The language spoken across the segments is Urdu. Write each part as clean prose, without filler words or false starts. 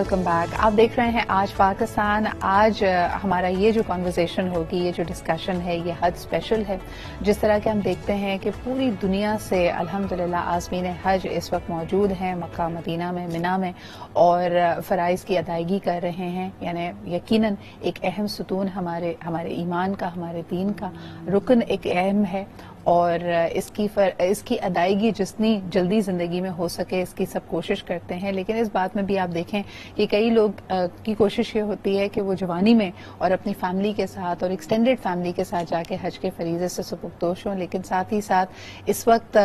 Welcome back. آپ دیکھ رہے ہیں آج پاکستان. آج ہمارا یہ جو کنورسیشن ہوگی, یہ جو ڈسکشن ہے, یہ حج اسپیشل ہے. جس طرح کہ ہم دیکھتے ہیں کہ پوری دنیا سے الحمدللہ عازمین حج اس وقت موجود ہیں مکہ مدینہ میں, منا میں, اور فرائض کی ادائیگی کر رہے ہیں. یعنی یقیناً ایک اہم ستون ہمارے ایمان کا, ہمارے دین کا رکن ایک اہم ہے, اور اس کی ادائیگی جتنی جلدی زندگی میں ہو سکے اس کی سب کوشش کرتے ہیں. لیکن اس بات میں بھی آپ دیکھیں کہ کئی لوگ کی کوشش یہ ہوتی ہے کہ وہ جوانی میں اور اپنی فیملی کے ساتھ اور ایکسٹینڈڈ فیملی کے ساتھ جا کے حج کے فریضے سے سبکدوش ہوں. لیکن ساتھ ہی ساتھ اس وقت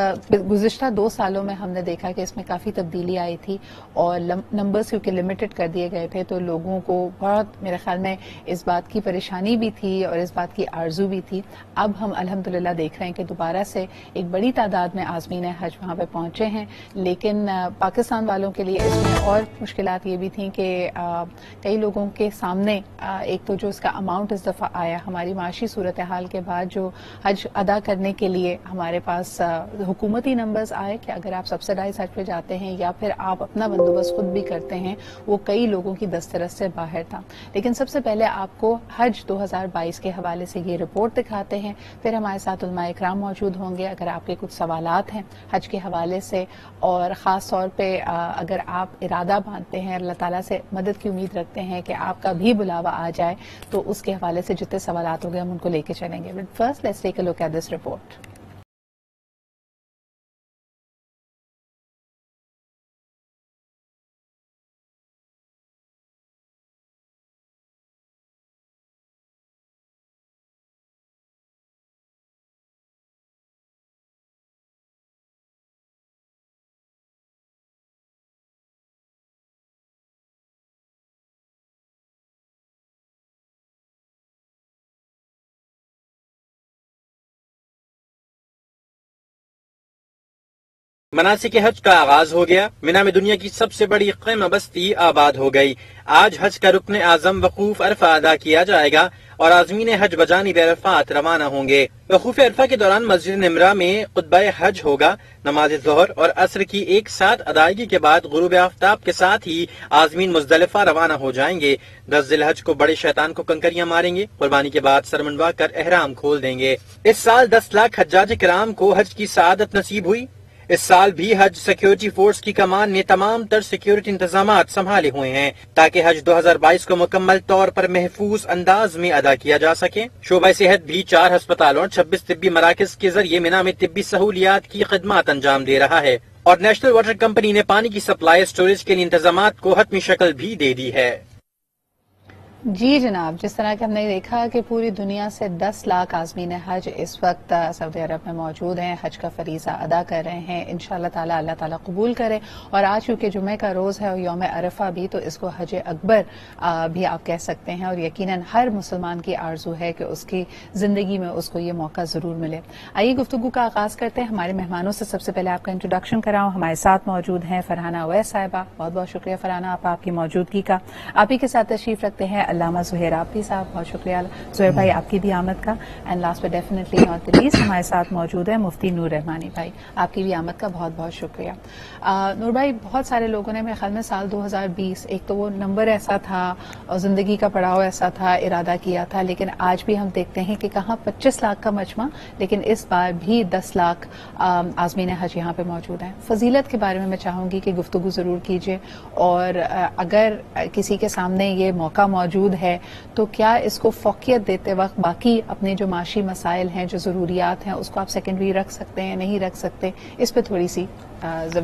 گزشتہ 2 سالوں میں ہم نے دیکھا کہ اس میں کافی تبدیلی آئی تھی, اور نمبرز کیونکہ لمیٹڈ کر دیے گئے تھے تو لوگوں کو بہت میرے خیال میں اس بات کی پریشانی بھی تھی اور اس بات کی آرزو بھی تھی. اب ہم الحمدللہ دیکھ رہے ہیں کہ دوبارہ سے ایک بڑی تعداد میں عازمین حج وہاں پہ پہنچے ہیں. لیکن پاکستان والوں کے لیے اس میں اور مشکلات یہ بھی تھیں کہ کئی لوگوں کے سامنے ایک تو جو اس کا اماؤنٹ اس دفعہ آیا, ہماری معاشی صورتحال کے بعد جو حج ادا کرنے کے لیے ہمارے پاس حکومتی نمبرز آئے کہ اگر آپ سبسڈائز حج پہ جاتے ہیں یا پھر آپ اپنا بندوبست خود بھی کرتے ہیں, وہ کئی لوگوں کی دسترس سے باہر تھا. لیکن سب سے پہلے آپ کو حج 2022 کے حوالے سے یہ رپورٹ دکھاتے ہیں, پھر ہمارے ساتھ علماء اکرام موجود ہوں گے اگر آپ کے کچھ سوالات ہیں حج کے حوالے سے, اور خاص طور پہ اگر آپ ارادہ باندھتے ہیں, اللہ تعالیٰ سے مدد کی امید رکھتے ہیں کہ آپ کا بھی بلاوا آ جائے, تو اس کے حوالے سے جتنے سوالات ہوں گے ہم ان کو لے کے چلیں گے. But first let's take a look at this report. مناسک حج کا آغاز ہو گیا. منا میں دنیا کی سب سے بڑی خیمہ بستی آباد ہو گئی. آج حج کا رکن اعظم وقوف عرفہ ادا کیا جائے گا اور عازمین حج بجانب عرفات روانہ ہوں گے. وقوف عرفہ کے دوران مسجد نمرہ میں خطبہ حج ہوگا. نماز ظہر اور عصر کی ایک ساتھ ادائیگی کے بعد غروب آفتاب کے ساتھ ہی عازمین مزدلفہ روانہ ہو جائیں گے. 10 ذی الحج کو بڑے شیطان کو کنکریاں ماریں گے. قربانی کے بعد سر منڈوا کر احرام کھول دیں گے. اس سال 10 لاکھ حجاج کرام کو حج کی سعادت نصیب ہوئی. اس سال بھی حج سیکیورٹی فورس کی کمان نے تمام تر سیکیورٹی انتظامات سنبھالے ہوئے ہیں تاکہ حج 2022 کو مکمل طور پر محفوظ انداز میں ادا کیا جا سکے. شعبہ صحت بھی 4 ہسپتالوں اور 26 طبی مراکز کے ذریعے منا میں طبی سہولیات کی خدمات انجام دے رہا ہے, اور نیشنل واٹر کمپنی نے پانی کی سپلائی اسٹوریج کے لیے انتظامات کو حتمی شکل بھی دے دی ہے. جی جناب, جس طرح کہ ہم نے دیکھا کہ پوری دنیا سے 10 لاکھ عازمین حج اس وقت سعودی عرب میں موجود ہیں, حج کا فریضہ ادا کر رہے ہیں. انشاءاللہ تعالی اللہ تعالیٰ قبول کرے. اور آج چونکہ جمعہ کا روز ہے اور یوم عرفہ بھی, تو اس کو حج اکبر بھی آپ کہہ سکتے ہیں, اور یقیناً ہر مسلمان کی آرزو ہے کہ اس کی زندگی میں اس کو یہ موقع ضرور ملے. آئیے گفتگو کا آغاز کرتے ہیں. ہمارے مہمانوں سے سب سے پہلے آپ کا انٹروڈکشن کراؤں. ہمارے ساتھ موجود ہیں فرحانہ اویس صاحبہ. بہت بہت شکریہ فرحانہ آپ کی موجودگی کا. آپ ہی کے ساتھ تشریف رکھتے ہیں علامہ زہیر آپی صاحب. بہت شکریہ زہیر بھائی آپ کی بھی آمد کا. And last but definitely not the least ہمارے ساتھ موجود ہے مفتی نور رحمانی بھائی. آپ کی بھی آمد کا بہت بہت شکریہ. نور بھائی, بہت سارے لوگوں نے میرے خیال میں سال 2020 ایک تو وہ نمبر ایسا تھا اور زندگی کا پڑاؤ ایسا تھا, ارادہ کیا تھا, لیکن آج بھی ہم دیکھتے ہیں کہ کہاں 25 لاکھ کا مجمع, لیکن اس بار بھی 10 لاکھ عازمین حج یہاں پہ موجود ہیں. فضیلت کے بارے میں چاہوں گی کہ گفتگو ضرور کیجیے, اور اگر کسی کے سامنے یہ موقع موجود ہے تو کیا اس کو فوقیت دیتے وقت باقی اپنے جو معاشی مسائل ہیں, جو ضروریات ہیں, اس کو آپ سیکنڈری رکھ سکتے ہیں, نہیں رکھ سکتے, اس پہ تھوڑی سی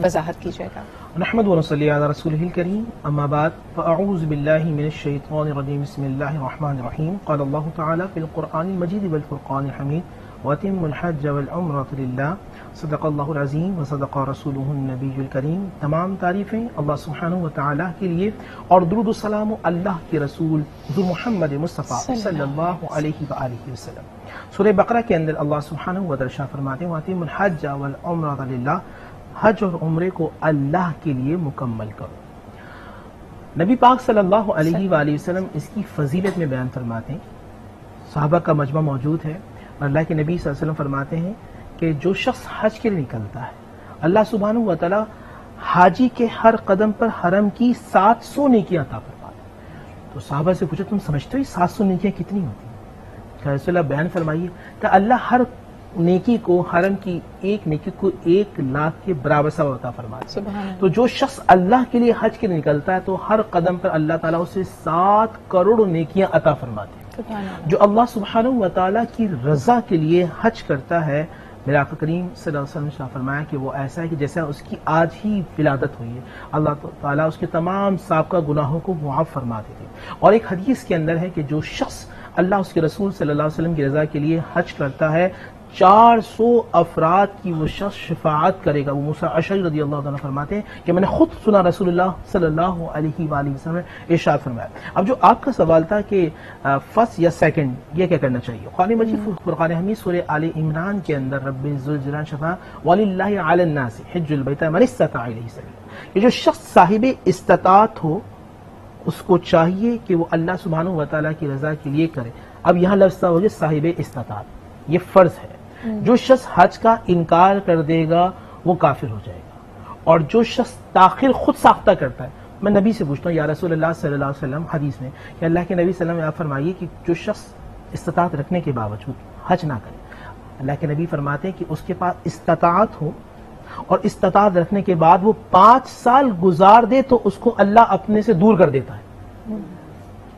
وضاحت کیجیے گا. نحمد ونصلی علی رسولہ الکریم, اما بعد فاعوذ باللہ من الشیطان الرجیم, بسم اللہ الرحمن الرحیم. قال اللہ تعالی فی القرآن المجید والفرقان الحمید, واتموا الحج والعمرۃ للہ, صدق اللہ العظیم وصدق رسولہ النبی الکریم. تمام تعریفیں اللہ سبحانہ و تعالیٰ کے لیے, اور درود و سلام اللہ کے رسول حضور محمد مصطفیٰ صلی اللہ علیہ وآلہ وسلم. سورہ بقرہ کے اندر اللہ سبحانہ و تعالیٰ ارشاد فرماتے ہیں واتموا الحج والعمرۃ للہ, حج اور عمرے کو اللہ کے لیے مکمل کرو. نبی پاک صلی اللہ علیہ وآلہ وسلم اس کی فضیلت میں بیان فرماتے ہیں. صحابہ کا مجمع موجود ہے, اور اللہ کے نبی صلی اللہ علیہ وسلم فرماتے ہیں کہ جو شخص حج کے لیے نکلتا ہے, اللہ سبحانہ و تعالیٰ حاجی کے ہر قدم پر حرم کی 700 نیکیاں عطا فرما دے. تو صحابہ سے پوچھا تم سمجھتے ہو 700 نیکیاں کتنی ہوتی ہیں؟ کہ رسول اللہ بیان فرمائیے کہ اللہ ہر نیکی کو، حرم کی ایک نیکی کو 1,00,000 کے برابر ثواب عطا فرما دے. تو جو شخص اللہ کے لیے حج کے لیے نکلتا ہے تو ہر قدم پر اللہ تعالیٰ اسے 7 کروڑ نیکیاں عطا فرماتے ہیں. جو اللہ سبحانہ و تعالیٰ کی رضا کے لیے حج کرتا ہے، میرے آقا کریم صلی اللہ علیہ وسلم نے فرمایا کہ وہ ایسا ہے کہ جیسا اس کی آج ہی ولادت ہوئی ہے. اللہ تعالیٰ اس کے تمام سابقہ گناہوں کو معاف فرما دیتے ہیں. اور ایک حدیث کے اندر ہے کہ جو شخص اللہ اس کے رسول صلی اللہ علیہ وسلم کی رضا کے لیے حج کرتا ہے 400 افراد کی وہ شخص شفاعت کرے گا. وہ موسیٰ اشعری رضی اللہ عنہ فرماتے ہیں کہ میں نے خود سنا رسول اللہ صلی اللہ علیہ وآلہ وسلم نے ارشاد فرمایا. اب جو آپ کا سوال تھا کہ فرسٹ یا سیکنڈ یہ کیا کرنا چاہیے، قرآن مجید فرقان حمید سورہ آل عمران کے اندر رب ذوالجلال شفا وَلِلَّهِ عَلَى النَّاسِ حِجُّ الْبَيْتِ مَنِ اسْتَطَاعَ إِلَيْهِ سَبِيلًا. یہ جو شخص صاحب استطاعت ہو اس کو چاہیے کہ وہ اللہ سبحانہ و تعالیٰ کی رضا کے لیے کرے. اب یہاں لفظ ہو گیا صاحب استطاعت، یہ فرض ہے. جو شخص حج کا انکار کر دے گا وہ کافر ہو جائے گا. اور جو شخص تاخیر خود ساختہ کرتا ہے، میں نبی سے پوچھتا ہوں یا رسول اللہ صلی اللہ علیہ وسلم حدیث میں کہ اللہ کے نبی صلی اللہ علیہ وسلم آپ فرمائیے کہ جو شخص استطاعت رکھنے کے باوجود حج نہ کرے، اللہ کے نبی فرماتے ہیں کہ اس کے پاس استطاعت ہو اور استطاعت رکھنے کے بعد وہ 5 سال گزار دے تو اس کو اللہ اپنے سے دور کر دیتا ہے.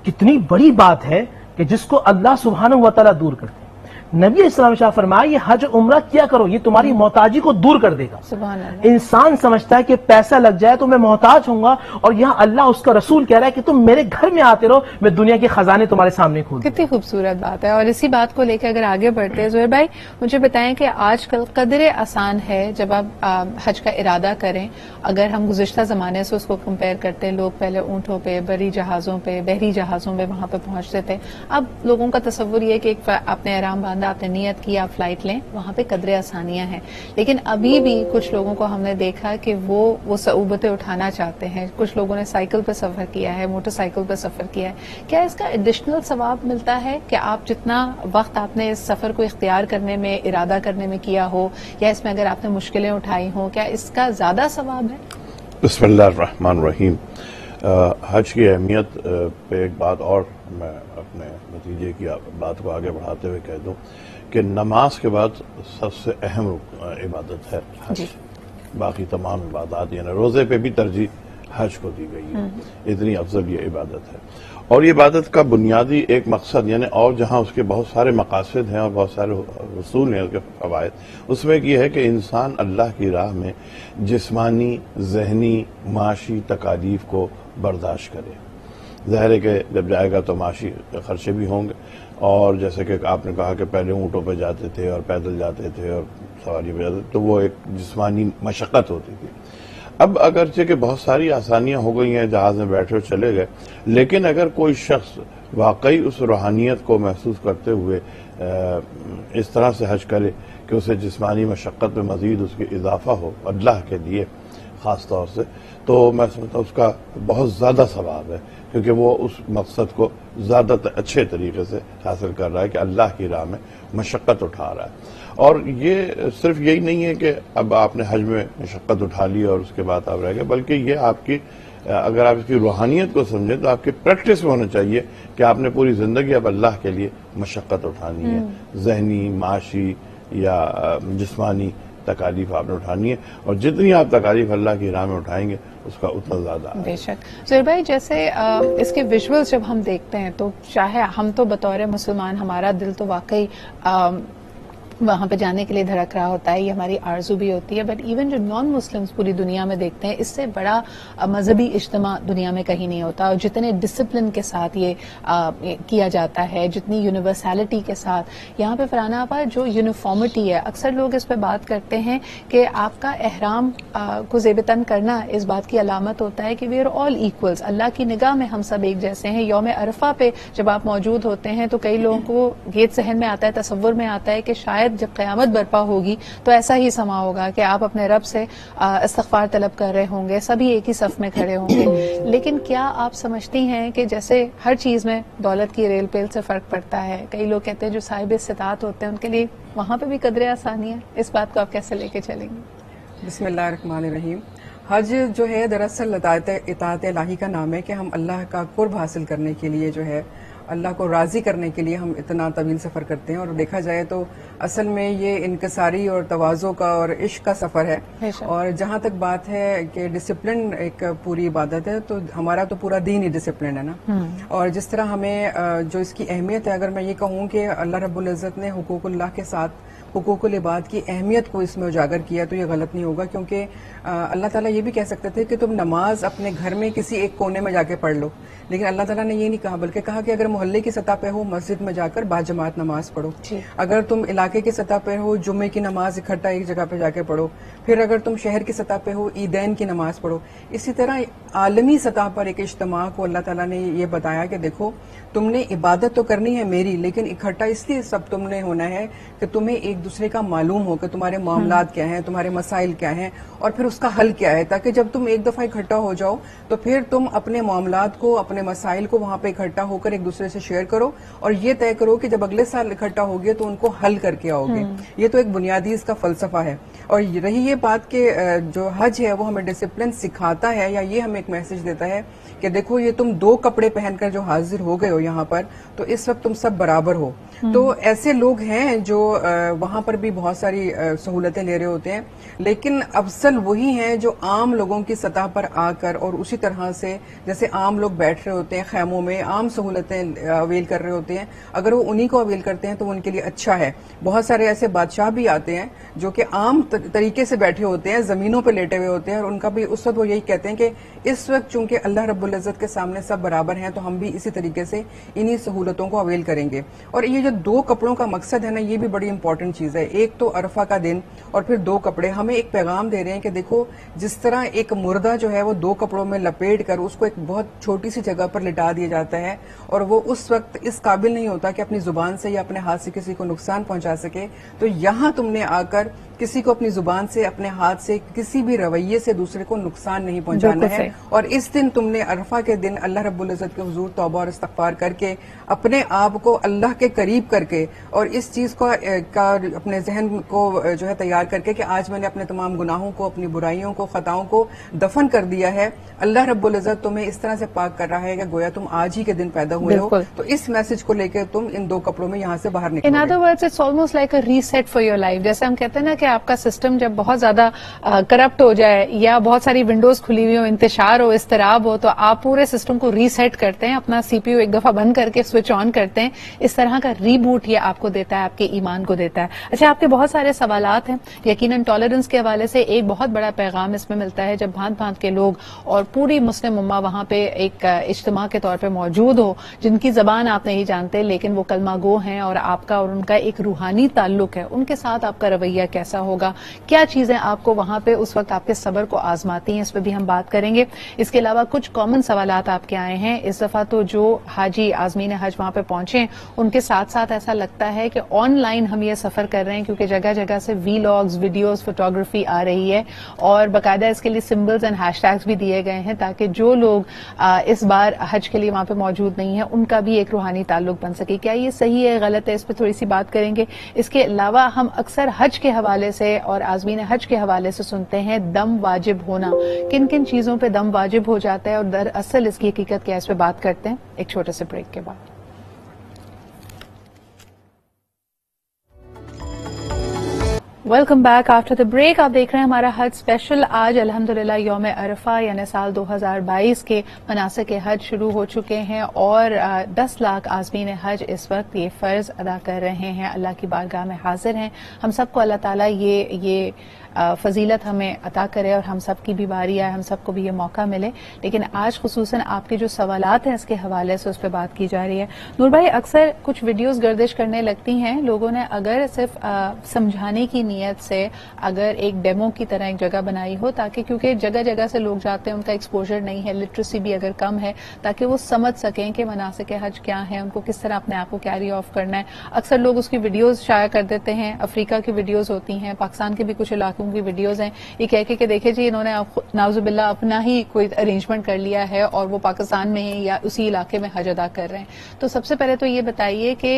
کتنی بڑی بات ہے کہ جس کو اللہ سبحانہ و تعالیٰ دور کرتے ہیں. نبی اسلام شاہ فرمایا یہ حج عمرہ کیا کرو، یہ تمہاری محتاجی کو دور کر دے گا. سبحان اللہ. انسان سمجھتا ہے کہ پیسہ لگ جائے تو میں محتاج ہوں گا، اور یہاں اللہ اس کا رسول کہہ رہا ہے کہ تم میرے گھر میں آتے رہو، میں دنیا کے خزانے تمہارے سامنے کھول دوں. کتنی خوبصورت بات ہے. اور اسی بات کو لے کے اگر آگے بڑھتے ہیں زہیر بھائی، مجھے بتائیں کہ آج کل قدر آسان ہے جب آپ حج کا ارادہ کریں. اگر ہم گزشتہ زمانے سے اس کو کمپیئر کرتے ہیں، لوگ پہلے اونٹوں پہ، بری جہازوں پہ، بحری جہازوں پہ وہاں پہ پہنچتے تھے. اب لوگوں کا تصور یہ ہے کہ آپ نے احرام باندھا، آپ نے نیت کی، آپ فلائٹ لیں، وہاں پہ قدر آسانیاں ہیں. لیکن ابھی بھی کچھ لوگوں کو ہم نے دیکھا کہ وہ صعوبتیں اٹھانا چاہتے ہیں. کچھ لوگوں نے سائیکل پہ سفر کیا ہے، موٹر سائیکل پہ سفر کیا ہے. کیا اس کا ایڈیشنل ثواب ملتا ہے کہ آپ جتنا وقت آپ نے اس سفر کو اختیار کرنے میں، ارادہ کرنے میں کیا ہو، یا اس میں اگر آپ نے مشکلیں اٹھائی ہوں، کیا اس کا زیادہ ثواب ہے؟ بسم اللہ الرحمن الرحیم. حج کی اہمیت پہ ایک بات اور میں اپنے نتیجے کی بات کو آگے بڑھاتے ہوئے کہہ دوں کہ نماز کے بعد سب سے اہم عبادت ہے حج. باقی تمام عبادات یعنی روزے پہ بھی ترجیح حج کو دی گئی ہے. اتنی افضل یہ عبادت ہے. اور یہ عبادت کا بنیادی ایک مقصد یعنی اور جہاں اس کے بہت سارے مقاصد ہیں اور بہت سارے اصول ہیں اس کے فوائد، اس میں یہ ہے کہ انسان اللہ کی راہ میں جسمانی، ذہنی، معاشی تکالیف کو برداشت کرے. ظاہر ہے کہ جب جائے گا تو معاشی خرچے بھی ہوں گے، اور جیسے کہ آپ نے کہا کہ پہلے اونٹوں پہ جاتے تھے اور پیدل جاتے تھے اور سواری پہ جاتے تھے تو وہ ایک جسمانی مشقت ہوتی تھی. اب اگرچہ کہ بہت ساری آسانیاں ہو گئی ہیں، جہاز میں بیٹھے اور چلے گئے، لیکن اگر کوئی شخص واقعی اس روحانیت کو محسوس کرتے ہوئے اس طرح سے حج کرے کہ اسے جسمانی مشقت میں مزید اس کے اضافہ ہو اللہ کے لیے خاص طور سے، تو میں سمجھتا ہوں اس کا بہت زیادہ ثواب ہے، کیونکہ وہ اس مقصد کو زیادہ اچھے طریقے سے حاصل کر رہا ہے کہ اللہ کی راہ میں مشقت اٹھا رہا ہے. اور یہ صرف یہی نہیں ہے کہ اب آپ نے حج میں مشقت اٹھا لی اور اس کے بعد آپ رہ گئے، بلکہ یہ آپ کی اگر آپ اس کی روحانیت کو سمجھیں تو آپ کی پریکٹس میں ہونا چاہیے کہ آپ نے پوری زندگی اب اللہ کے لیے مشقت اٹھانی ہے. ذہنی، معاشی یا جسمانی تکالیف آپ نے اٹھانی ہے، اور جتنی آپ تکالیف اللہ کی راہ میں اٹھائیں گے اس کا اتنا زیادہ. بے شک. زہیر بھائی، جیسے اس کے ویژولز جب ہم دیکھتے ہیں تو چاہے ہم تو بطور مسلمان ہمارا دل تو واقعی وہاں پہ جانے کے لیے دھڑک رہا ہوتا ہے، یہ ہماری آرزو بھی ہوتی ہے، بٹ ایون جو نان مسلمز پوری دنیا میں دیکھتے ہیں اس سے بڑا مذہبی اجتماع دنیا میں کہیں نہیں ہوتا. اور جتنے ڈسپلن کے ساتھ یہ کیا جاتا ہے، جتنی یونیورسلٹی کے ساتھ یہاں پہ فرحانہ آپا جو یونیفارمٹی ہے، اکثر لوگ اس پہ بات کرتے ہیں کہ آپ کا احرام کو زیب تن کرنا اس بات کی علامت ہوتا ہے کہ وی آر آل ایکولز، اللہ کی نگاہ میں ہم سب ایک جیسے ہیں. یوم عرفہ پہ جب آپ موجود ہوتے ہیں تو کئی لوگوں کو یہ ذہن میں آتا ہے، تصور میں آتا ہے کہ شاید جب قیامت برپا ہوگی تو ایسا ہی سما ہوگا کہ آپ اپنے رب سے استغفار طلب کر رہے ہوں گے، سبھی ایک ہی صف میں کھڑے ہوں گے. لیکن کیا آپ سمجھتی ہیں کہ جیسے ہر چیز میں دولت کی ریل پیل سے فرق پڑتا ہے، کئی لوگ کہتے ہیں جو صاحب استطاعت ہوتے ہیں ان کے لیے وہاں پہ بھی قدر آسانی ہے، اس بات کو آپ کیسے لے کے چلیں گے؟ بسم اللہ الرحمن الرحیم. حج جو ہے دراصل اطاعت الہی کا نام ہے کہ ہم اللہ کا قرب حاصل کرنے کے لیے جو ہے اللہ کو راضی کرنے کے لیے ہم اتنا طویل سفر کرتے ہیں. اور دیکھا جائے تو اصل میں یہ انکساری اور تواضع کا اور عشق کا سفر ہے. اور جہاں تک بات ہے کہ ڈسپلن ایک پوری عبادت ہے تو ہمارا تو پورا دین ہی ڈسپلن ہے نا. اور جس طرح ہمیں جو اس کی اہمیت ہے، اگر میں یہ کہوں کہ اللہ رب العزت نے حقوق اللہ کے ساتھ حقوق العباد کی اہمیت کو اس میں اجاگر کیا تو یہ غلط نہیں ہوگا، کیونکہ اللہ تعالیٰ یہ بھی کہہ سکتے تھے کہ تم نماز اپنے گھر میں کسی ایک کونے میں جا کے پڑھ لو، لیکن اللہ تعالیٰ نے یہ نہیں کہا، بلکہ کہا کہ اگر محلے کی سطح پہ ہو مسجد میں جا کر باجماعت نماز پڑھو. اگر تم علاقے کی سطح پہ ہو جمعے کی نماز اکٹھا ایک جگہ پہ جا کے پڑھو. پھر اگر تم شہر کی سطح پہ ہو عیدین کی نماز پڑھو. اسی طرح عالمی سطح پر ایک اجتماع کو اللہ تعالیٰ نے یہ بتایا کہ دیکھو تم نے عبادت تو کرنی ہے میری، لیکن اکٹھا اس لیے سب تم نے ہونا ہے کہ تمہیں ایک دوسرے کا معلوم ہو کہ تمہارے معاملات کیا ہیں، تمہارے مسائل کیا ہیں، اور پھر اس کا حل کیا ہے، تاکہ جب تم ایک دفعہ اکٹھا ہو جاؤ تو پھر تم اپنے معاملات کو، اپنے مسائل کو وہاں پہ اکٹھا ہو کر ایک دوسرے سے شیئر کرو اور یہ طے کرو کہ جب اگلے سال اکٹھا ہوگے تو ان کو حل کر کے آؤ گے. یہ تو ایک بنیادی اس کا فلسفہ ہے. اور رہی یہ بات کہ جو حج ہے وہ ہمیں ڈسپلن سکھاتا ہے یا یہ ہمیں ایک میسج دیتا ہے کہ دیکھو یہ تم 2 کپڑے پہن کر جو حاضر ہو گئے ہو یہاں پر تو اس وقت تم سب برابر ہو. تو ایسے لوگ ہیں جو وہاں پر بھی بہت ساری سہولتیں لے رہے ہوتے ہیں، لیکن افضل وہی ہیں جو عام لوگوں کی سطح پر آ کر اور اسی طرح سے جیسے عام لوگ بیٹھ رہے ہوتے ہیں خیموں میں، عام سہولتیں اویل کر رہے ہوتے ہیں، اگر وہ انہی کو اویل کرتے ہیں تو ان کے لیے اچھا ہے. بہت سارے ایسے بادشاہ بھی آتے ہیں جو کہ عام طریقے سے بیٹھے ہوتے ہیں، زمینوں پہ لیٹے ہوئے ہوتے ہیں، اور ان کا بھی اس وقت وہ یہی کہتے ہیں کہ اس وقت چونکہ اللہ رب العزت کے سامنے سب برابر ہیں تو ہم بھی اسی طریقے سے انہی سہولتوں کو اویل کریں گے. اور یہ جو 2 کپڑوں کا مقصد ہے نا، یہ بھی بڑی امپورٹنٹ چیز ہے. ایک تو عرفہ کا دن اور پھر 2 کپڑے ہمیں ایک پیغام دے رہے ہیں کہ دیکھو جس طرح ایک مردہ جو ہے وہ 2 کپڑوں میں لپیٹ کر اس کو ایک بہت چھوٹی سی جگہ پر لٹا دیا جاتا ہے اور وہ اس وقت اس قابل نہیں ہوتا کہ اپنی زبان سے یا اپنے ہاتھ سے کسی کو نقصان پہنچا سکے، تو یہاں تم نے آ کر کسی کو اپنی زبان سے، اپنے ہاتھ سے، کسی بھی رویے سے دوسرے کو نقصان نہیں پہنچانا ہے. اور اس دن تم نے عرفہ کے دن اللہ رب العزت کے حضور توبہ اور استغفار کر کے اپنے آپ کو اللہ کے قریب کر کے اور اس چیز کا اپنے ذہن کو جو ہے تیار کر کے کہ آج میں نے اپنے تمام گناہوں کو، اپنی برائیوں کو، خطاؤں کو دفن کر دیا ہے. اللہ رب العزت تمہیں اس طرح سے پاک کر رہا ہے کہ گویا تم آج ہی کے دن پیدا ہوئے ہو. تو اس میسج کو لے کے تم ان 2 کپڑوں میں یہاں سے باہر نکلو. In other words, it's almost like a reset for your life. جیسے ہم کہتے ہیں نا کہ آپ کا سسٹم جب بہت زیادہ کرپٹ ہو جائے یا بہت ساری ونڈوز کھلی ہوئی ہو، انتشار ہو، اضطراب ہو، تو آپ پورے سسٹم کو ریسیٹ کرتے ہیں، اپنا سی پی یو ایک دفعہ بند کر کے سوئچ آن کرتے ہیں. اس طرح کا ری بوٹ یہ آپ کو دیتا ہے، آپ کے ایمان کو دیتا ہے. اچھا، آپ کے بہت سارے سوالات ہیں. یقیناً ٹالرنس کے حوالے سے ایک بہت بڑا پیغام اس میں ملتا ہے جب بھانت بھانت کے لوگ اور پوری مسلم امہ وہاں پہ ایک اجتماع کے طور پہ موجود ہو، جن کی زبان آپ نہیں جانتے لیکن وہ کلمہ گو ہیں اور آپ کا اور ان کا ایک روحانی تعلق ہے. ان کے ساتھ آپ کا رویہ کیسا ہوگا؟ کیا چیزیں آپ کو وہاں پہ اس وقت آپ کے صبر کو آزماتی ہیں؟ اس پہ بھی ہم بات کریں گے. اس کے علاوہ کچھ کامن سوالات آپ کے آئے ہیں. اس دفعہ تو جو حاجی عازمین حج وہاں پہ پہنچے ان کے ساتھ ساتھ ایسا لگتا ہے کہ آن لائن ہم یہ سفر کر رہے ہیں، کیونکہ جگہ جگہ سے وی لاگز، ویڈیوز، فوٹوگرافی آ رہی ہے اور باقاعدہ اس کے لیے سمبلز اینڈ ہیش ٹیگز بھی دیے گئے ہیں تاکہ جو لوگ اس بار حج کے لیے وہاں پہ موجود نہیں ہیں ان کا بھی ایک روحانی تعلق بن سکے. کیا یہ صحیح ہے، غلط ہے؟ اس پہ تھوڑی سی بات کریں گے. اس کے علاوہ ہم اکثر حج کے حوالے سے اور عازمین حج کے حوالے سے سنتے ہیں دم واجب ہونا. کن کن چیزوں پہ دم واجب ہو جاتا ہے اور دراصل اس کی حقیقت کیا ہے، اس پہ بات کرتے ہیں ایک چھوٹے سے بریک کے بعد. Welcome back after the break. آپ دیکھ رہے ہیں ہمارا حج اسپیشل. آج الحمدللہ یوم عرفہ یعنی سال 2022 کے مناسک حج شروع ہو چکے ہیں اور 10 لاکھ عازمین حج اس وقت یہ فرض ادا کر رہے ہیں، اللہ کی بارگاہ میں حاضر ہیں. ہم سب کو اللہ تعالیٰ یہ فضیلت ہمیں عطا کرے اور ہم سب کی بھی باری آئے، ہم سب کو بھی یہ موقع ملے. لیکن آج خصوصاً آپ کے جو سوالات ہیں اس کے حوالے سے اس پہ بات کی جا رہی ہے. نور بھائی، اکثر کچھ ویڈیوز گردش کرنے لگتی ہیں، لوگوں نے اگر صرف سمجھانے کی نیت سے اگر ایک ڈیمو کی طرح ایک جگہ بنائی ہو تاکہ، کیونکہ جگہ جگہ سے لوگ جاتے ہیں، ان کا ایکسپوجر نہیں ہے، لٹریسی بھی اگر کم ہے، تاکہ وہ سمجھ سکیں کہ مناسک حج کیا ہے، ان کو کس طرح اپنے آپ کو کیری آف کرنا ہے. اکثر لوگ اس کی ویڈیوز شائع کر دیتے ہیں. افریقہ کی ویڈیوز ہوتی ہیں، پاکستان کے بھی کچھ علاقوں کی ویڈیوز ہیں، یہ کہہ کے کہ دیکھیں جی انہوں نے نعوذ باللہ اپنا ہی کوئی ارینجمنٹ کر لیا ہے اور وہ پاکستان میں ہیں یا اسی علاقے میں حج ادا کر رہے ہیں. تو سب سے پہلے تو یہ بتائیے کہ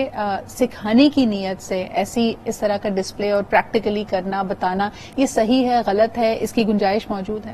سکھانے کی نیت سے ایسی اس طرح کا ڈسپلے اور پریکٹیکلی کرنا، بتانا، یہ صحیح ہے، غلط ہے، اس کی گنجائش موجود ہے؟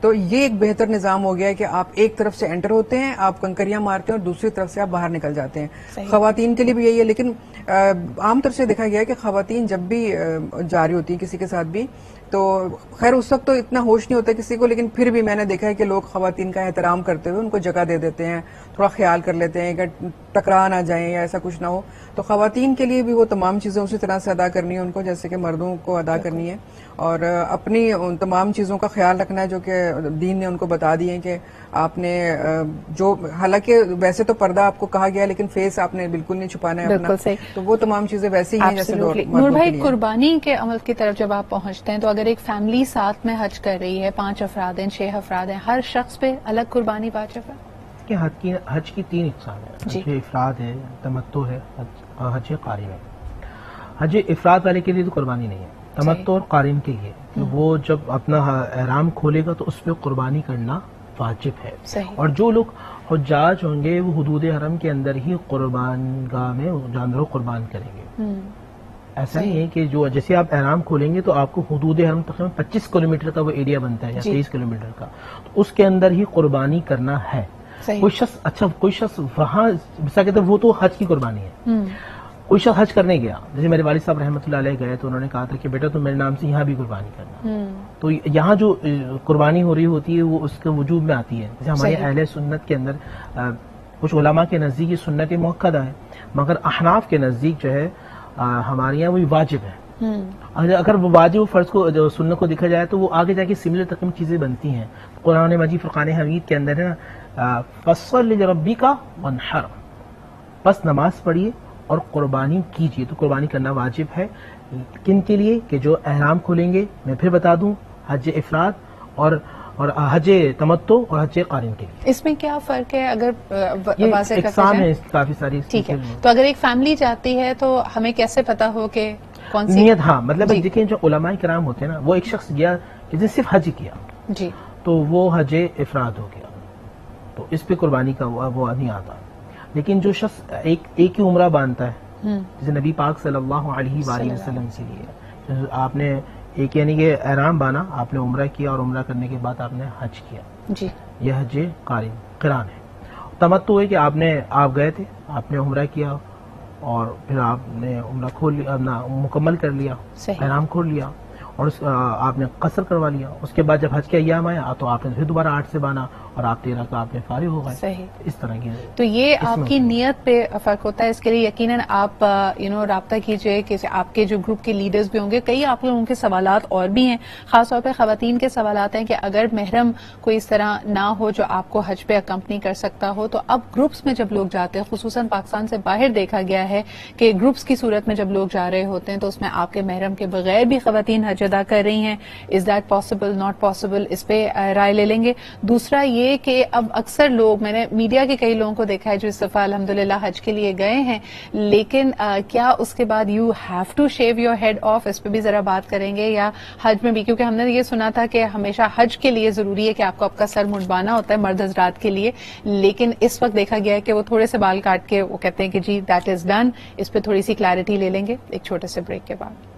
تو یہ ایک بہتر نظام ہو گیا ہے کہ آپ ایک طرف سے انٹر ہوتے ہیں, آپ کنکریاں مارتے ہیں اور دوسری طرف سے آپ باہر نکل جاتے ہیں. خواتین کے لیے بھی یہی ہے, لیکن عام طور سے دیکھا گیا ہے کہ خواتین جب بھی جا رہی ہوتی ہیں کسی کے ساتھ بھی, تو خیر اس وقت تو اتنا ہوش نہیں ہوتا کسی کو, لیکن پھر بھی میں نے دیکھا ہے کہ لوگ خواتین کا احترام کرتے ہوئے ان کو جگہ دے دیتے ہیں, تھوڑا خیال کر لیتے ہیں کہ ٹکرا نہ جائیں یا ایسا کچھ نہ ہو. تو خواتین کے لیے بھی وہ تمام چیزیں اسی طرح سے ادا کرنی ہے ان کو جیسے کہ مردوں کو ادا کرنی ہے, اور اپنی ان تمام چیزوں کا خیال رکھنا ہے جو کہ دین نے ان کو بتا دی ہیں کہ آپ نے جو, حالانکہ ویسے تو پردہ آپ کو کہا گیا لیکن فیس آپ نے بالکل نہیں چھپانا ہے اپنا, تو وہ تمام چیزیں ویسے ہی ہیں جیسے نور بھائی. قربانی کے عمل کی طرف جب آپ پہنچتے ہیں تو اگر ایک فیملی ساتھ میں حج کر رہی ہے, 5 افراد ہیں, 6 افراد ہیں, ہر شخص پہ الگ قربانی واجب ہے؟ کہ حج کی 3 اقسام ہیں, حج افراد ہے, تمتع ہے, حج قارن ہے. حج افراد والے کے لیے تو قربانی نہیں ہے, تمتع اور قارن کے لیے کہ وہ جب اپنا احرام کھولے گا تو اس پہ قربانی کرنا واجب ہے. اور جو لوگ حجاج ہوں گے وہ حدود حرم کے اندر ہی قربان گاہ میں جانوروں قربان کریں گے. ایسا نہیں ہے کہ جو جیسے آپ احرام کھولیں گے تو آپ کو حدود حرم تقریباً 25 کلومیٹر کا وہ ایریا بنتا ہے یا 23 کلومیٹر کا, تو اس کے اندر ہی قربانی کرنا ہے. کوئی شخص وہاں کہتے ہیں وہ تو حج کی قربانی ہے. کوئی شخص حج کرنے گیا, جیسے میرے والد صاحب رحمۃ اللہ علیہ گئے تو انہوں نے کہا تھا کہ بیٹا تم میرے نام سے یہاں بھی قربانی کرنا. تو یہاں جو قربانی ہو رہی ہوتی ہے وہ اس کے وجوب میں آتی ہے. جیسے ہمارے اہل سنت کے اندر کچھ علماء کے نزدیک یہ سنت موقدہ ہے, مگر احناف کے نزدیک جو ہے ہمارے یہاں وہ واجب ہے. اگر وہ واجب و فرض کو سنت کو دیکھا جائے تو وہ آگے جا کے سملر تقسیم چیزیں بنتی ہیں. قرآن مجید فرقان حمید کے اندر ہے نا, فصل لربک وانحر, بس نماز پڑھیے اور قربانی کیجیے. تو قربانی کرنا واجب ہے. کن کے لیے؟ کہ جو احرام کھولیں گے, میں پھر بتا دوں, حج افراد اور حج تمتع اور حج قارن کے لیے. اس میں کیا فرق ہے اگر واضح اقسام ہے کافی ساری؟ ٹھیک ہے, تو اگر ایک فیملی جاتی ہے تو ہمیں کیسے پتا ہو کہ کون سی نیت؟ ہاں مطلب دیکھیں جو علماء کرام ہوتے ہیں نا, وہ ایک شخص گیا جس نے صرف حج کیا جی, تو وہ حج افراد ہو گیا, تو اس پہ قربانی کا وہ نہیں آتا. لیکن جو شخص ایک ہی عمرہ باندھتا ہے, جیسے نبی پاک صلی اللہ علیہ وآلہ وسلم کے لیے آپ نے ایک یعنی کہ احرام بانا, آپ نے عمرہ کیا اور عمرہ کرنے کے بعد آپ نے حج کیا جی, یہ حج قران ہے. تمتع ہے کہ آپ گئے تھے, آپ نے عمرہ کیا اور پھر آپ نے عمرہ کھول لیا, مکمل کر لیا, احرام کھول لیا اور آپ نے قصر کروا لیا. اس کے بعد جب حج کا ایام آیا تو آپ نے پھر دوبارہ 8 سے بانا اور آپ 13 کا آپ نے فارغ ہو گئے. صحیح, اس طرح کی. تو یہ آپ کی نیت پہ فرق ہوتا ہے. اس کے لیے یقیناً آپ رابطہ کیجئے کہ آپ کے جو گروپ کے لیڈرز بھی ہوں گے. کئی آپ لوگوں کے سوالات اور بھی ہیں, خاص طور پہ خواتین کے سوالات ہیں کہ اگر محرم کوئی اس طرح نہ ہو جو آپ کو حج پہ اکمپنی کر سکتا ہو, تو اب گروپس میں جب لوگ جاتے ہیں, خصوصاً پاکستان سے باہر دیکھا گیا ہے کہ گروپس کی صورت میں جب لوگ جا رہے ہوتے ہیں تو اس میں آپ کے محرم کے بغیر بھی خواتین حج ادا کر رہی ہیں. Is that possible, not possible, اس پہ رائے لے لیں گے. دوسرا یہ کہ اب اکثر لوگ, میں نے میڈیا کے کئی لوگوں کو دیکھا ہے جو اس دفعہ الحمدللہ حج کے لیے گئے ہیں, لیکن کیا اس کے بعد you have to shave your head off, اس پہ بھی ذرا بات کریں گے, یا حج میں بھی, کیونکہ ہم نے یہ سنا تھا کہ ہمیشہ حج کے لیے ضروری ہے کہ آپ کو آپ کا سر منڈوانا ہوتا ہے مرد حضرات کے لیے, لیکن اس وقت دیکھا گیا ہے کہ وہ تھوڑے سے بال کاٹ کے وہ کہتے ہیں کہ جی دیٹ از ڈن. اس پہ تھوڑی سی کلیئرٹی لے لیں گے ایک چھوٹے سے بریک کے بعد.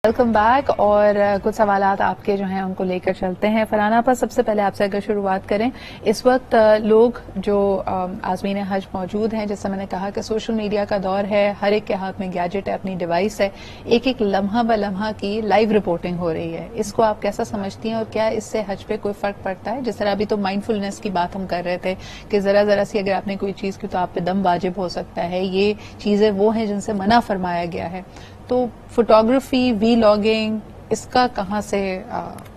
ویلکم بیک, اور کچھ سوالات آپ کے جو ہیں ان کو لے کر چلتے ہیں. فرحانہ پر سب سے پہلے آپ سے اگر شروعات کریں, اس وقت لوگ جو عازمین حج موجود ہیں, جیسا میں نے کہا کہ سوشل میڈیا کا دور ہے, ہر ایک کے ہاتھ میں گیجٹ ہے, اپنی ڈیوائس ہے, ایک ایک لمحہ بہ لمحہ کی لائیو رپورٹنگ ہو رہی ہے. اس کو آپ کیسا سمجھتی ہیں, اور کیا اس سے حج پہ کوئی فرق پڑتا ہے؟ جس طرح ابھی تو مائنڈ فلنس کی بات ہم کر رہے تھے کہ ذرا سی اگر آپ نے کوئی چیز کی تو آپ پہ دم واجب ہو سکتا ہے, یہ چیزیں وہ ہیں جن سے منع فرمایا گیا ہے. تو فوٹوگرافی, وی لاگنگ, اس کا کہاں سے,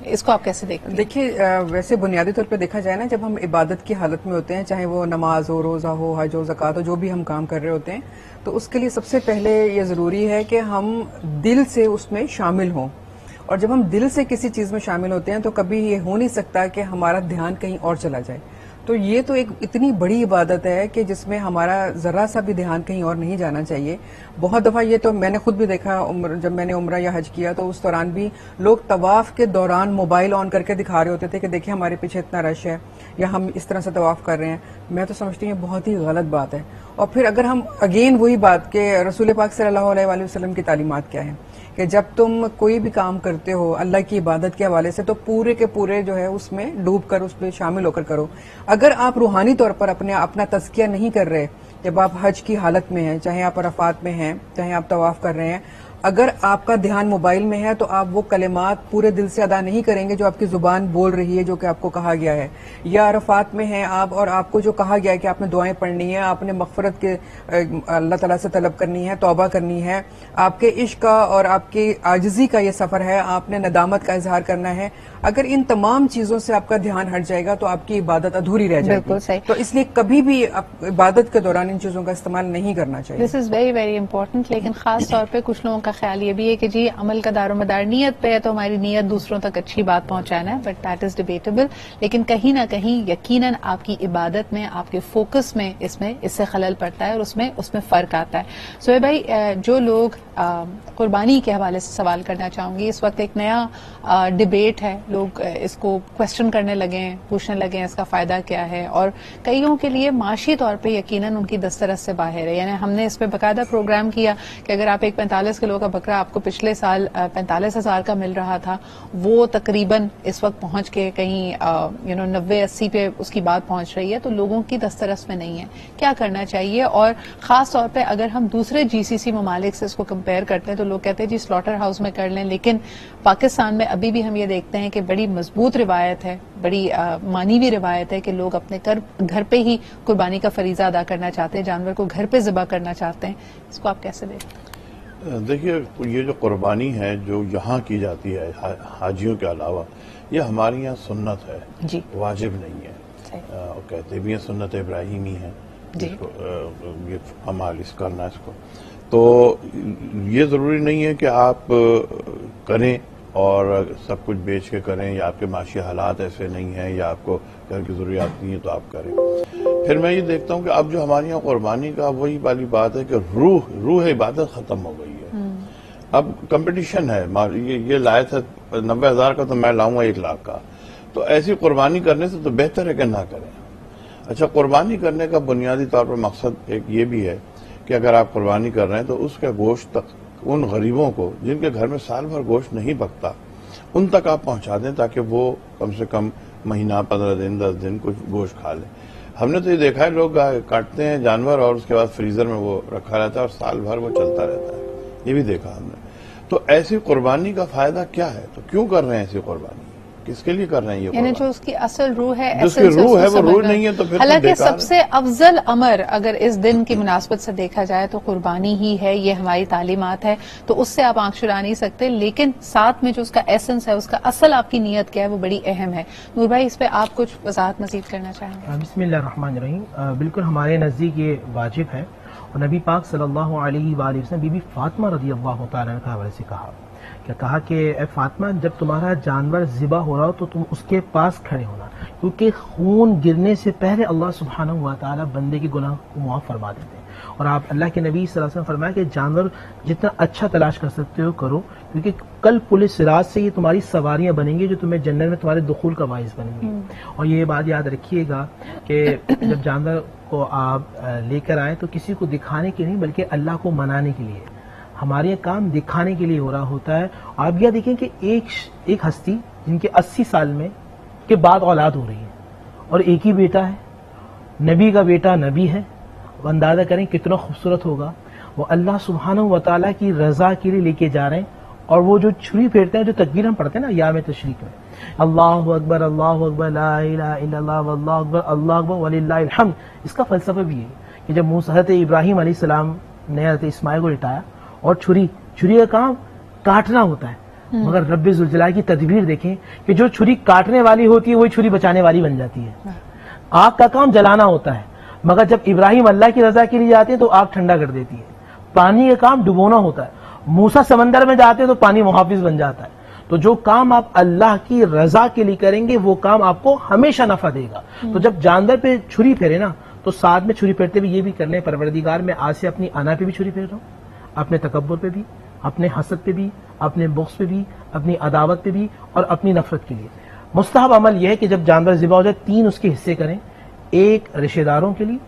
اس کو آپ کیسے دیکھتے ہیں؟ دیکھیے ویسے بنیادی طور پہ دیکھا جائے نا, جب ہم عبادت کی حالت میں ہوتے ہیں, چاہے وہ نماز ہو, روزہ ہو, حج ہو, زکوٰۃ ہو, جو بھی ہم کام کر رہے ہوتے ہیں, تو اس کے لیے سب سے پہلے یہ ضروری ہے کہ ہم دل سے اس میں شامل ہوں. اور جب ہم دل سے کسی چیز میں شامل ہوتے ہیں تو کبھی یہ ہو نہیں سکتا کہ ہمارا دھیان کہیں اور چلا جائے. تو یہ تو ایک اتنی بڑی عبادت ہے کہ جس میں ہمارا ذرا سا بھی دھیان کہیں اور نہیں جانا چاہیے. بہت دفعہ یہ تو میں نے خود بھی دیکھا, جب میں نے عمرہ یا حج کیا تو اس دوران بھی لوگ طواف کے دوران موبائل آن کر کے دکھا رہے ہوتے تھے کہ دیکھیں ہمارے پیچھے اتنا رش ہے, یا ہم اس طرح سے طواف کر رہے ہیں. میں تو سمجھتی ہوں یہ بہت ہی غلط بات ہے. اور پھر اگر ہم اگین وہی بات کہ رسول پاک صلی اللہ علیہ وآلہ وسلم کی تعلیمات کیا ہیں کہ جب تم کوئی بھی کام کرتے ہو اللہ کی عبادت کے حوالے سے تو پورے کے پورے جو ہے اس میں ڈوب کر اس میں شامل ہو کر کرو. اگر آپ روحانی طور پر اپنا تزکیہ نہیں کر رہے جب آپ حج کی حالت میں ہیں, چاہے آپ عرفات میں ہیں, چاہے آپ طواف کر رہے ہیں, اگر آپ کا دھیان موبائل میں ہے تو آپ وہ کلمات پورے دل سے ادا نہیں کریں گے جو آپ کی زبان بول رہی ہے, جو کہ آپ کو کہا گیا ہے. یا عرفات میں ہیں آپ اور آپ کو جو کہا گیا ہے کہ آپ نے دعائیں پڑھنی ہیں, آپ نے مغفرت کے اللہ تعالیٰ سے طلب کرنی ہے, توبہ کرنی ہے, آپ کے عشق کا اور آپ کی عاجزی کا یہ سفر ہے, آپ نے ندامت کا اظہار کرنا ہے. اگر ان تمام چیزوں سے آپ کا دھیان ہٹ جائے گا تو آپ کی عبادت ادھوری رہ جائے گی. تو اس لیے کبھی بھی عبادت کے دوران ان چیزوں کا استعمال نہیں کرنا چاہیے. دس از ویری ویری امپورٹنٹ. لیکن خاص طور پہ کچھ لوگوں کا خیال یہ بھی ہے کہ جی عمل کا دار و مدار نیت پہ ہے تو ہماری نیت دوسروں تک اچھی بات پہنچانا ہے, بٹ دیٹ از ڈیبیٹیبل. لیکن کہیں نہ کہیں یقیناً آپ کی عبادت میں, آپ کے فوکس میں اس سے خلل پڑتا ہے اور اس میں فرق آتا ہے. سہیل بھائی, جو لوگ قربانی کے حوالے سے سوال کرنا چاہوں گی, اس وقت ایک نیا ڈیبیٹ ہے, لوگ اس کو کوشچن کرنے لگے ہیں, پوچھنے لگے ہیں اس کا فائدہ کیا ہے, اور کئیوں کے لیے معاشی طور پہ یقیناً ان کی دسترس سے باہر ہے. یعنی ہم نے اس پہ باقاعدہ پروگرام کیا کہ اگر آپ ایک 45 کلو کا بکرا آپ کو پچھلے سال 45,000 کا مل رہا تھا, وہ تقریباً اس وقت پہنچ کے کہیں 90-80 پہ اس کی بات پہنچ رہی ہے, تو لوگوں کی دسترس میں نہیں ہے. کیا کرنا چاہیے؟ اور خاص طور پہ اگر ہم دوسرے GCC ممالک سے اس کو کمپیئر کرتے ہیں تو لوگ کہتے ہیں جی سلاٹر ہاؤس میں کر لیں, لیکن پاکستان میں ابھی بھی ہم یہ دیکھتے ہیں کہ بڑی مضبوط روایت ہے, بڑی مانی ہوئی روایت ہے کہ لوگ اپنے گھر پہ ہی قربانی کا فریضہ ادا کرنا چاہتے ہیں, جانور کو گھر پہ ذبح کرنا چاہتے ہیں. اس کو آپ کیسے دیکھتے ہیں؟ دیکھیے, یہ جو قربانی ہے جو یہاں کی جاتی ہے حاجیوں کے علاوہ, یہ ہمارے یہاں سنت ہے, جی, واجب نہیں ہے. کہتے بھی ہیں سنت ابراہیمی ہے, یہ عمال کرنا اس کو. تو یہ ضروری نہیں ہے کہ آپ کریں اور سب کچھ بیچ کے کریں, یا آپ کے معاشی حالات ایسے نہیں ہیں, یا آپ کو گھر کی ضروریات نہیں ہے تو آپ کریں. پھر میں یہ دیکھتا ہوں کہ اب جو ہمارے یہاں قربانی کا وہی والی بات ہے کہ روح عبادت ختم ہو گئی ہے. اب کمپٹیشن ہے, یہ لائے تھے 90,000 کا تو میں لاؤں گا 1 لاکھ کا, تو ایسی قربانی کرنے سے تو بہتر ہے کہ نہ کریں. اچھا, قربانی کرنے کا بنیادی طور پر مقصد ایک یہ بھی ہے کہ اگر آپ قربانی کر رہے ہیں تو اس کا گوشت تک ان غریبوں کو جن کے گھر میں سال بھر گوشت نہیں پکتا, ان تک آپ پہنچا دیں تاکہ وہ کم سے کم مہینہ 15 دن 10 دن کچھ گوشت کھا لیں. ہم نے تو یہ دیکھا ہے, لوگ کاٹتے ہیں جانور اور اس کے بعد فریزر میں وہ رکھا رہتا ہے اور سال بھر وہ چلتا رہتا ہے, یہ بھی دیکھا ہم نے. تو ایسی قربانی کا فائدہ کیا ہے؟ تو کیوں کر رہے ہیں ایسی قربانی؟ کس کے لیے کر رہے ہیں یہ یعنی جو اس کی اصل روح ہے, جو اس کی روح ہے وہ روح نہیں ہے تو پھر حالانکہ سب سے افضل امر اگر اس دن کی مناسبت سے دیکھا جائے تو قربانی ہی ہے, یہ ہماری تعلیمات ہے, تو اس سے آپ آنکھ چرا نہیں سکتے. لیکن ساتھ میں جو اس کا ایسنس ہے, اس کا اصل آپ کی نیت کیا ہے, وہ بڑی اہم ہے. نور بھائی, اس پہ آپ کچھ وضاحت مزید کرنا چاہیں گے؟ بسم اللہ الرحمن الرحیم. بالکل ہمارے نزدیک یہ واجب ہے, اور نبی پاک صلی اللہ علیہ وآلہ وسلم بی بی فاطمہ رضی اللہ تعالیٰ عنہ کے حوالے سے کہا کہ اے فاطمہ, جب تمہارا جانور ذبح ہو رہا ہو تو تم اس کے پاس کھڑے ہونا, کیونکہ خون گرنے سے پہلے اللہ سبحانہ و تعالیٰ بندے کے گناہ کو معاف فرما دیتے ہیں. اور آپ اللہ کے نبی صلی اللہ علیہ وسلم فرمایا کہ جانور جتنا اچھا تلاش کر سکتے ہو کرو, کیونکہ کل پولیس صراط سے یہ تمہاری سواریاں بنیں گی جو تمہیں جنت میں تمہارے دخول کا باعث بنیں گی. اور یہ بات یاد رکھیے گا کہ جب جانور کو آپ لے کر آئیں تو کسی کو دکھانے کے نہیں بلکہ اللہ کو منانے کے لیے. ہمارے یہ کام دکھانے کے لیے ہو رہا ہوتا ہے. آپ یہ دیکھیں کہ ایک ہستی جن کے 80 سال میں کے بعد اولاد ہو رہی ہے, اور ایک ہی بیٹا ہے, نبی کا بیٹا نبی ہے. اندازہ کریں کتنا خوبصورت ہوگا. وہ اللہ سبحانہ و تعالیٰ کی رضا کے لیے لے کے جا رہے ہیں, اور وہ جو چھری پھیرتے ہیں, جو تکبیر ہم پڑھتے ہیں نا ایام تشریق میں, اللہ اکبر لا الہ الا اللہ واللہ اکبر وللہ الحمد, اس کا فلسفہ بھی ہے کہ جب حضرت ابراہیم علیہ السلام نے حضرت اسماعیل کو لٹایا, اور چھری کا کام کاٹنا ہوتا ہے, مگر رب ذوالجلال کی تدبیر دیکھیں کہ جو چھری کاٹنے والی ہوتی ہے وہی چھری بچانے والی بن جاتی ہے. آگ کا کام جلانا ہوتا ہے, مگر جب ابراہیم اللہ کی رضا کے لیے جاتے ہیں تو آگ ٹھنڈا کر دیتی ہے. پانی کا کام ڈبونا ہوتا ہے, موسیٰ سمندر میں جاتے ہیں تو پانی محافظ بن جاتا ہے. تو جو کام آپ اللہ کی رضا کے لیے کریں گے وہ کام آپ کو ہمیشہ نفع دے گا. تو جب جانور پہ چھری پھیرے نا تو ساتھ میں چھری پھیرتے بھی یہ بھی کر لیں, پروردگار میں آج سے اپنی انا پہ بھی چھری پھیر رہا ہوں, اپنے تکبر پہ بھی, اپنے حسد پہ بھی, اپنے بغض پہ بھی, اپنی عداوت پہ بھی, اور اپنی نفرت کے لیے. مستحب عمل یہ ہے کہ جب جانور ذبح ہو جائے 3 اس کے حصے کریں, ایک رشتہ داروں کے لیے,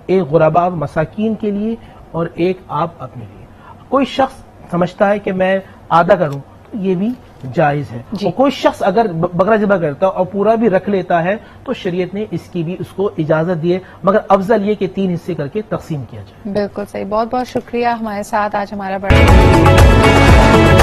ایک غربا اور مساکین کے لیے اور ایک آپ اپنے لیے. کوئی شخص سمجھتا ہے کہ میں آدھا کروں تو یہ بھی جائز ہے. اور کوئی شخص اگر بکرا ذبح کرتا اور پورا بھی رکھ لیتا ہے تو شریعت نے اس کی بھی اس کو اجازت دی ہے، مگر افضل یہ کہ 3 حصے کر کے تقسیم کیا جائے. بالکل صحیح. بہت بہت شکریہ ہمارے ساتھ آج ہمارا بڑا